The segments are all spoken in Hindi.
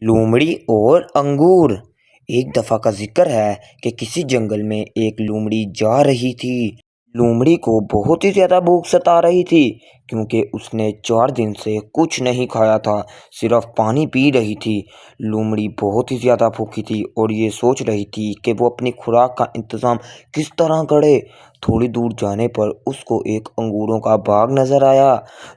लोमड़ी और अंगूर। एक दफा का जिक्र है कि किसी जंगल में एक लोमड़ी जा रही थी। लोमड़ी को बहुत ही ज्यादा भूख सता रही थी क्योंकि उसने 4 दिन से कुछ नहीं खाया था, सिर्फ पानी पी रही थी। लोमड़ी बहुत ही ज्यादा भूखी थी और ये सोच रही थी कि वो अपनी खुराक का इंतजाम किस तरह करे। थोड़ी दूर जाने पर उसको एक अंगूरों का बाग नजर आया।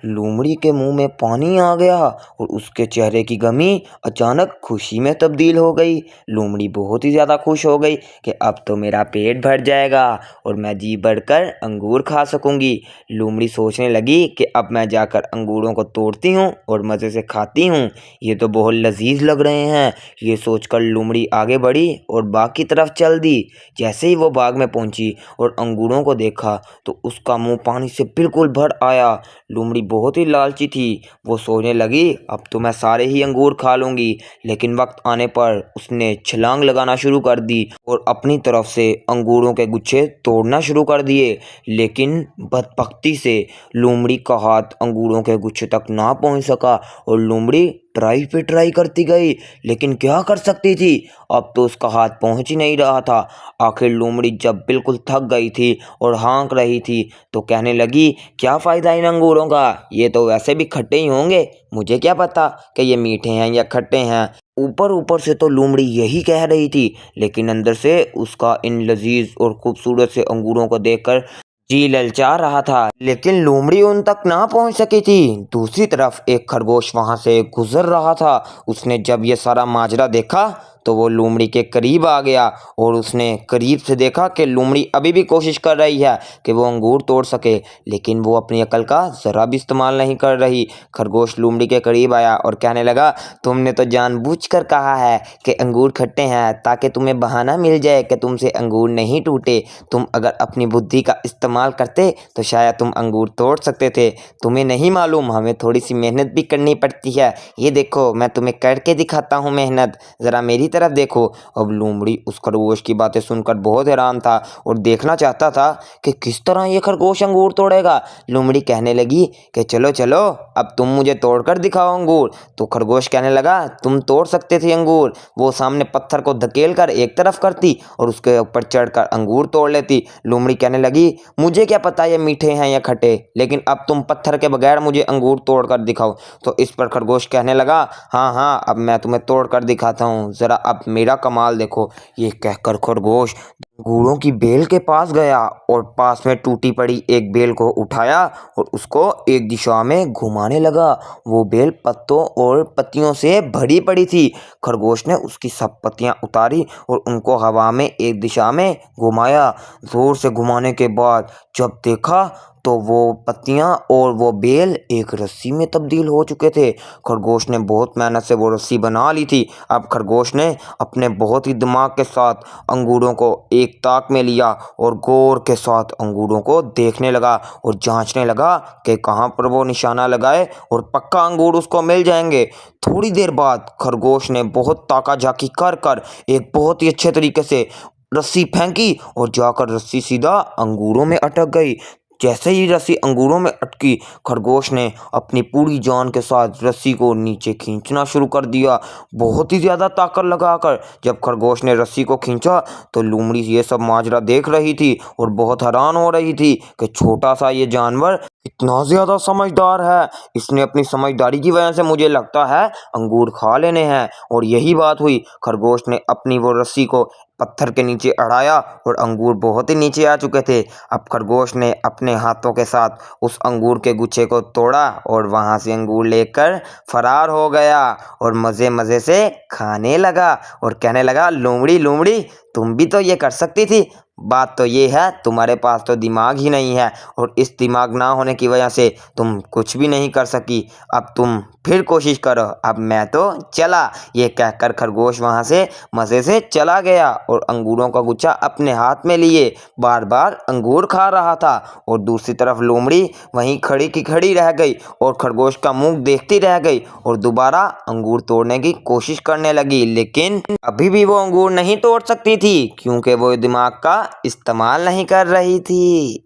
लोमड़ी के मुंह में पानी आ गया और उसके चेहरे की गमी अचानक खुशी में तब्दील हो गई। लोमड़ी बहुत ही ज़्यादा खुश हो गई कि अब तो मेरा पेट भर जाएगा और मैं जी भरकर अंगूर खा सकूंगी। लोमड़ी सोचने लगी कि अब मैं जाकर अंगूरों को तोड़ती हूँ और मज़े से खाती हूँ। ये तो बहुत लजीज लग रहे हैं। ये सोचकर लोमड़ी आगे बढ़ी और बाग की तरफ चल दी। जैसे ही वो बाग में पहुंची और अंगूरों को देखा तो उसका मुंह पानी से बिल्कुल भर आया। लोमड़ी बहुत ही लालची थी। वो सोचने लगी अब तो मैं सारे ही अंगूर खा लूंगी, लेकिन वक्त आने पर उसने छलांग लगाना शुरू कर दी और अपनी तरफ से अंगूरों के गुच्छे तोड़ना शुरू कर दिए। लेकिन बदबख्ती से लोमड़ी का हाथ अंगूरों के गुच्छे तक ना पहुंच सका और लोमड़ी ट्राई पे ट्राई करती गई, लेकिन क्या कर सकती थी, अब तो उसका हाथ पहुंच ही नहीं रहा था। आखिर लोमड़ी जब बिल्कुल थक गई थी और हाँक रही थी तो कहने लगी, क्या फ़ायदा इन अंगूरों का, ये तो वैसे भी खट्टे ही होंगे, मुझे क्या पता कि ये मीठे हैं या खट्टे हैं। ऊपर ऊपर से तो लोमड़ी यही कह रही थी, लेकिन अंदर से उसका इन लजीज और खूबसूरत से अंगूरों को देखकर जी ललचा रहा था। लेकिन लोमड़ी उन तक ना पहुंच सकी थी। दूसरी तरफ एक खरगोश वहां से गुजर रहा था। उसने जब ये सारा माजरा देखा तो वो लोमड़ी के करीब आ गया और उसने करीब से देखा कि लोमड़ी अभी भी कोशिश कर रही है कि वो अंगूर तोड़ सके, लेकिन वो अपनी अकल का ज़रा भी इस्तेमाल नहीं कर रही। खरगोश लोमड़ी के करीब आया और कहने लगा, तुमने तो जानबूझकर कहा है कि अंगूर खट्टे हैं ताकि तुम्हें बहाना मिल जाए कि तुमसे अंगूर नहीं टूटे। तुम अगर अपनी बुद्धि का इस्तेमाल करते तो शायद तुम अंगूर तोड़ सकते थे। तुम्हें नहीं मालूम हमें थोड़ी सी मेहनत भी करनी पड़ती है। ये देखो मैं तुम्हें करके दिखाता हूँ मेहनत, ज़रा मेरी तरफ देखो। अब लोमड़ी उस खरगोश की बातें सुनकर बहुत हैरान था और देखना चाहता था कि किस तरह ये खरगोश अंगूर तोड़ेगा। लोमड़ी कहने लगी कि चलो चलो अब तुम मुझे तोड़कर दिखाओ अंगूर। तो खरगोश कहने लगा, तुम तोड़ सकते थे अंगूर। वो सामने पत्थर को धकेल कर एक तरफ करती और उसके ऊपर चढ़कर अंगूर तोड़ लेती। लोमड़ी कहने लगी, मुझे क्या पता ये मीठे हैं या खट्टे, लेकिन अब तुम पत्थर के बगैर मुझे अंगूर तोड़ कर दिखाओ। तो इस पर खरगोश कहने लगा, हाँ हाँ अब मैं तुम्हें तोड़ कर दिखाता हूँ, ज़रा अब मेरा कमाल देखो। ये कहकर खरगोश अंगूरों की बेल के पास गया और पास में टूटी पड़ी एक बेल को उठाया और उसको एक दिशा में घुमाने लगा। वो बेल पत्तों और पत्तियों से भरी पड़ी थी। खरगोश ने उसकी सब पत्तियां उतारी और उनको हवा में एक दिशा में घुमाया। जोर से घुमाने के बाद जब देखा तो वो पत्तियां और वो बेल एक रस्सी में तब्दील हो चुके थे। खरगोश ने बहुत मेहनत से वो रस्सी बना ली थी। अब खरगोश ने अपने बहुत ही दिमाग के साथ अंगूरों को एक ताक में लिया और गौर के साथ अंगूरों को देखने लगा और जांचने लगा कि कहाँ पर वो निशाना लगाए और पक्का अंगूर उसको मिल जाएंगे। थोड़ी देर बाद खरगोश ने बहुत ताका झाकी कर कर एक बहुत ही अच्छे तरीके से रस्सी फेंकी और जाकर रस्सी सीधा अंगूरों में अटक गई। जैसे ही रस्सी अंगूरों में अटकी, खरगोश ने अपनी पूरी जान के साथ रस्सी को नीचे खींचना शुरू कर दिया, बहुत ही ज़्यादा ताकत लगाकर। जब खरगोश ने रस्सी को खींचा तो लोमड़ी ये सब माजरा देख रही थी और बहुत हैरान हो रही थी कि छोटा सा ये जानवर इतना ज़्यादा समझदार है। इसने अपनी समझदारी की वजह से मुझे लगता है अंगूर खा लेने हैं। और यही बात हुई। खरगोश ने अपनी वो रस्सी को पत्थर के नीचे अड़ाया और अंगूर बहुत ही नीचे आ चुके थे। अब खरगोश ने अपने हाथों के साथ उस अंगूर के गुच्छे को तोड़ा और वहां से अंगूर लेकर फरार हो गया और मज़े मज़े से खाने लगा और कहने लगा, लोमड़ी लोमड़ी तुम भी तो ये कर सकती थी, बात तो ये है तुम्हारे पास तो दिमाग ही नहीं है और इस दिमाग ना होने की वजह से तुम कुछ भी नहीं कर सकी। अब तुम फिर कोशिश करो, अब मैं तो चला। ये कहकर खरगोश वहां से मज़े से चला गया और अंगूरों का गुच्छा अपने हाथ में लिए बार बार अंगूर खा रहा था। और दूसरी तरफ लोमड़ी वहीं खड़ी की खड़ी रह गई और खरगोश का मुंह देखती रह गई और दोबारा अंगूर तोड़ने की कोशिश करने लगी, लेकिन अभी भी वो अंगूर नहीं तोड़ सकती थी क्योंकि वो दिमाग का इस्तेमाल नहीं कर रही थी।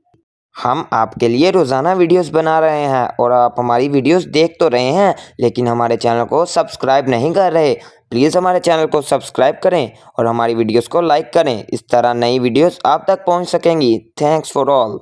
हम आपके लिए रोज़ाना वीडियोस बना रहे हैं और आप हमारी वीडियोस देख तो रहे हैं, लेकिन हमारे चैनल को सब्सक्राइब नहीं कर रहे। प्लीज़ हमारे चैनल को सब्सक्राइब करें और हमारी वीडियोस को लाइक करें। इस तरह नई वीडियोस आप तक पहुंच सकेंगी। Thanks for all.